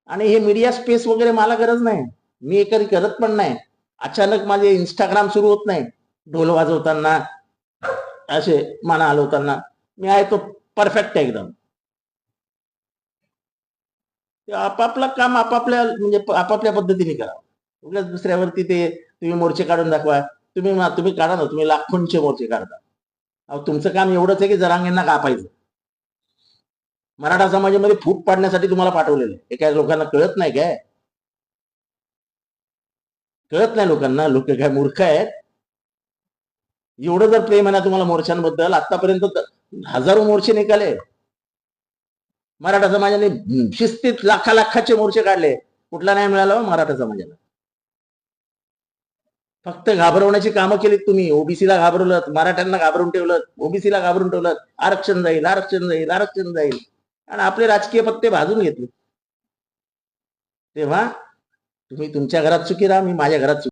आणि हे media space वगैरे मला गरज नाही. मी कधी करत पण नाही. अचानक माझे इंस्टाग्राम सुरू होत नाही ढोल वाजवताना, असे माना हलवताना. मी आहे तो परफेक्ट एकदम. आपापलं काम आपापल्या म्हणजे आपापल्या पद्धतीने करावं. उगाच दुसऱ्यावरती ते तुम्ही मोर्चे काढून दाखवा. तुम्ही काढा ना, तुम्ही लाखोंचे मोर्चे काढता. अहो तुमचं काम एवढंच आहे की जरांगेंना कापायचं. मराठा समाजामध्ये फूट पाडण्यासाठी तुम्हाला पाठवलेलं आहे. हे काय लोकांना कळत नाही काय? कळत नाही लोकांना? लोक काय मूर्ख आहेत? एवढं जर प्रेम आहे ना तुम्हाला मोर्चांबद्दल, आतापर्यंत हजारो मोर्चे निघाले. मराठा समाजाने शिस्तीत लाखाचे मोर्चे काढले. कुठला नाही मिळाला हो मराठा समाजाला. फक्त घाबरवण्याची कामं केलीत तुम्ही. ओबीसीला घाबरवलं, मराठ्यांना घाबरून ठेवलं, ओबीसीला घाबरून ठेवलं. आरक्षण जाईल, आरक्षण जाईल, आरक्षण जाईल, आणि आपले राजकीय पत्ते भाजून घेतले. तेव्हा तुम्ही तुमच्या घरात सुखी राहा, मी माझ्या घरात सुखी